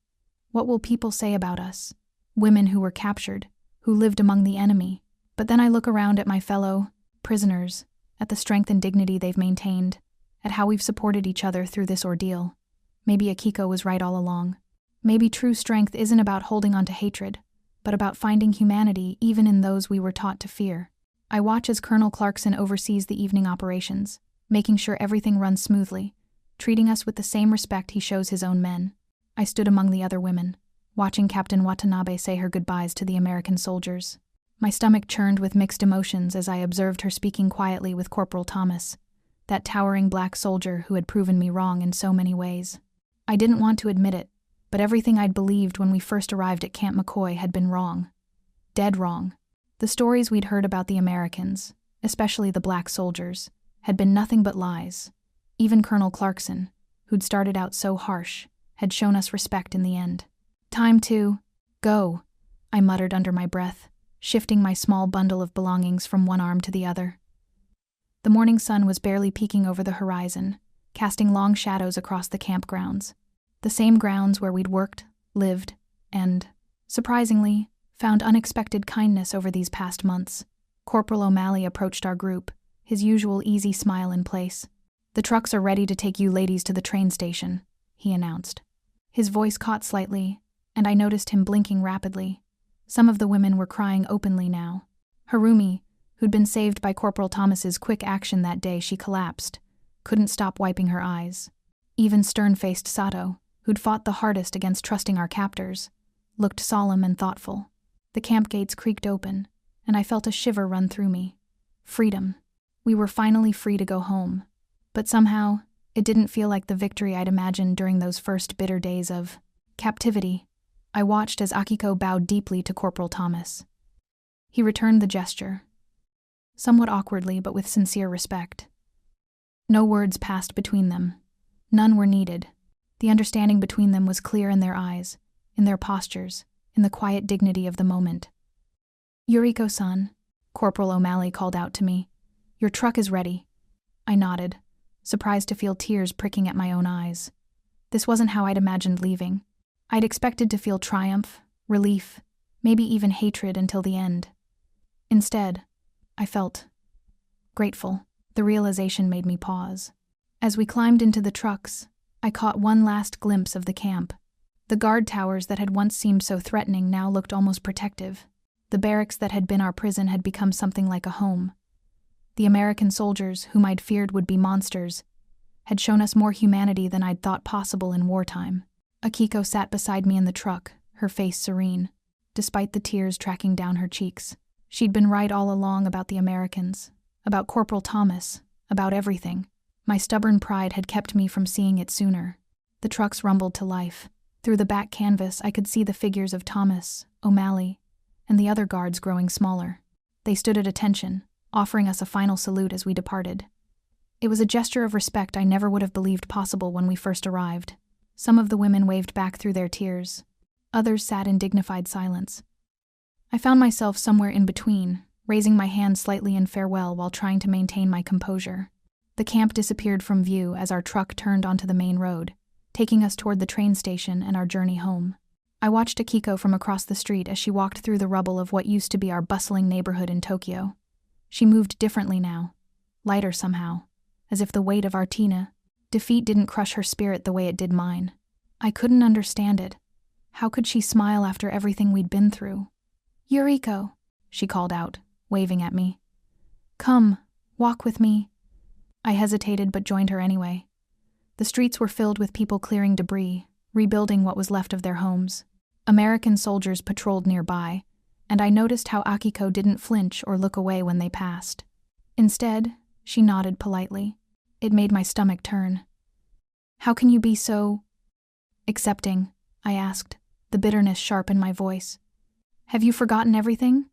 What will people say about us? Women who were captured, who lived among the enemy. But then I look around at my fellow prisoners, at the strength and dignity they've maintained, at how we've supported each other through this ordeal. Maybe Akiko was right all along. Maybe true strength isn't about holding on to hatred, but about finding humanity even in those we were taught to fear. I watch as Colonel Clarkson oversees the evening operations, making sure everything runs smoothly, treating us with the same respect he shows his own men. I stood among the other women, watching Captain Watanabe say her goodbyes to the American soldiers. My stomach churned with mixed emotions as I observed her speaking quietly with Corporal Thomas, that towering black soldier who had proven me wrong in so many ways. I didn't want to admit it, but everything I'd believed when we first arrived at Camp McCoy had been wrong. Dead wrong. The stories we'd heard about the Americans, especially the black soldiers, had been nothing but lies. Even Colonel Clarkson, who'd started out so harsh, had shown us respect in the end. "Time to go," I muttered under my breath, shifting my small bundle of belongings from one arm to the other. The morning sun was barely peeking over the horizon, casting long shadows across the campgrounds. The same grounds where we'd worked, lived, and, surprisingly, found unexpected kindness over these past months. Corporal O'Malley approached our group, his usual easy smile in place. "The trucks are ready to take you ladies to the train station," he announced. His voice caught slightly, and I noticed him blinking rapidly. Some of the women were crying openly now. Harumi, who'd been saved by Corporal Thomas's quick action that day she collapsed, couldn't stop wiping her eyes. Even stern-faced Sato, who'd fought the hardest against trusting our captors, looked solemn and thoughtful. The camp gates creaked open, and I felt a shiver run through me. Freedom. We were finally free to go home. But somehow, it didn't feel like the victory I'd imagined during those first bitter days of captivity. I watched as Akiko bowed deeply to Corporal Thomas. He returned the gesture, somewhat awkwardly but with sincere respect. No words passed between them. None were needed. The understanding between them was clear in their eyes, in their postures, in the quiet dignity of the moment. "Yuriko-san," Corporal O'Malley called out to me. "Your truck is ready." I nodded, surprised to feel tears pricking at my own eyes. This wasn't how I'd imagined leaving. I'd expected to feel triumph, relief, maybe even hatred until the end. Instead, I felt grateful. The realization made me pause. As we climbed into the trucks, I caught one last glimpse of the camp. The guard towers that had once seemed so threatening now looked almost protective. The barracks that had been our prison had become something like a home. The American soldiers, whom I'd feared would be monsters, had shown us more humanity than I'd thought possible in wartime. Akiko sat beside me in the truck, her face serene, despite the tears tracking down her cheeks. She'd been right all along about the Americans, about Corporal Thomas, about everything. My stubborn pride had kept me from seeing it sooner. The trucks rumbled to life. Through the back canvas, I could see the figures of Thomas, O'Malley, and the other guards growing smaller. They stood at attention, offering us a final salute as we departed. It was a gesture of respect I never would have believed possible when we first arrived. Some of the women waved back through their tears. Others sat in dignified silence. I found myself somewhere in between, raising my hand slightly in farewell while trying to maintain my composure. The camp disappeared from view as our truck turned onto the main road, taking us toward the train station and our journey home. I watched Akiko from across the street as she walked through the rubble of what used to be our bustling neighborhood in Tokyo. She moved differently now, lighter somehow, as if the weight of our defeat didn't crush her spirit the way it did mine. I couldn't understand it. How could she smile after everything we'd been through? "Yuriko," she called out, waving at me. "Come, walk with me." I hesitated but joined her anyway. The streets were filled with people clearing debris, rebuilding what was left of their homes. American soldiers patrolled nearby, and I noticed how Akiko didn't flinch or look away when they passed. Instead, she nodded politely. It made my stomach turn. "How can you be so accepting?" I asked, the bitterness sharp in my voice. "Have you forgotten everything?"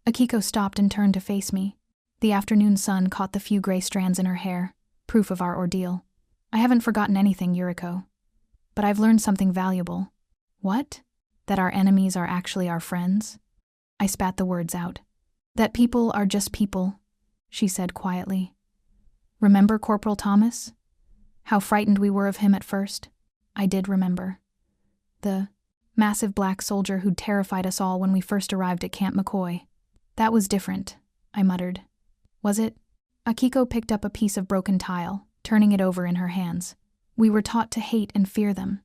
Akiko stopped and turned to face me. The afternoon sun caught the few gray strands in her hair, proof of our ordeal. "I haven't forgotten anything, Yuriko. But I've learned something valuable." "What?" "That our enemies are actually our friends." I spat the words out. "That people are just people," she said quietly. "Remember Corporal Thomas? How frightened we were of him at first?" I did remember. The massive black soldier who'd terrified us all when we first arrived at Camp McCoy. "That was different," I muttered. "Was it?" Akiko picked up a piece of broken tile, turning it over in her hands. "We were taught to hate and fear them,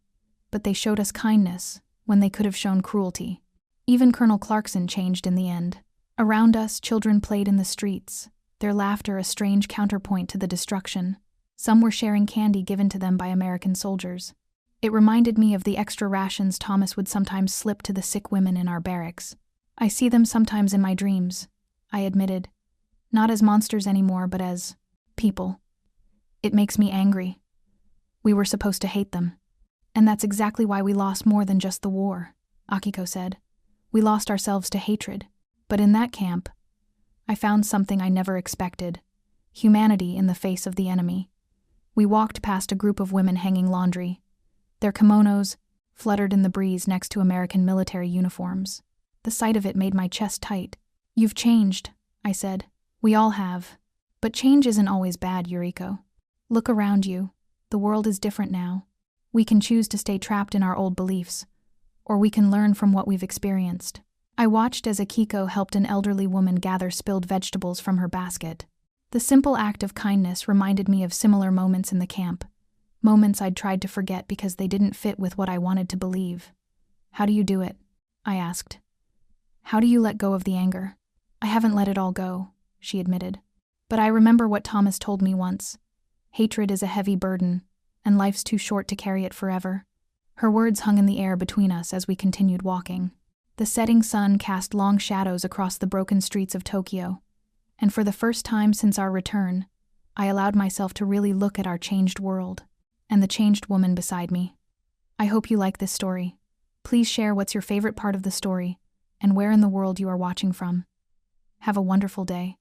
but they showed us kindness when they could have shown cruelty. Even Colonel Clarkson changed in the end. Around us, children played in the streets, their laughter a strange counterpoint to the destruction. Some were sharing candy given to them by American soldiers. It reminded me of the extra rations Thomas would sometimes slip to the sick women in our barracks. I see them sometimes in my dreams," I admitted. "Not as monsters anymore, but as people. It makes me angry. We were supposed to hate them. And that's exactly why we lost more than just the war," Akiko said. "We lost ourselves to hatred. But in that camp, I found something I never expected. Humanity in the face of the enemy." We walked past a group of women hanging laundry. Their kimonos fluttered in the breeze next to American military uniforms. The sight of it made my chest tight. "You've changed," I said. "We all have. But change isn't always bad, Yuriko. Look around you. The world is different now. We can choose to stay trapped in our old beliefs, or we can learn from what we've experienced." I watched as Akiko helped an elderly woman gather spilled vegetables from her basket. The simple act of kindness reminded me of similar moments in the camp, moments I'd tried to forget because they didn't fit with what I wanted to believe. "How do you do it?" I asked. "How do you let go of the anger?" "I haven't let it all go," she admitted. "But I remember what Thomas told me once. Hatred is a heavy burden, and life's too short to carry it forever." Her words hung in the air between us as we continued walking. The setting sun cast long shadows across the broken streets of Tokyo, and for the first time since our return, I allowed myself to really look at our changed world and the changed woman beside me. I hope you like this story. Please share what's your favorite part of the story and where in the world you are watching from. Have a wonderful day.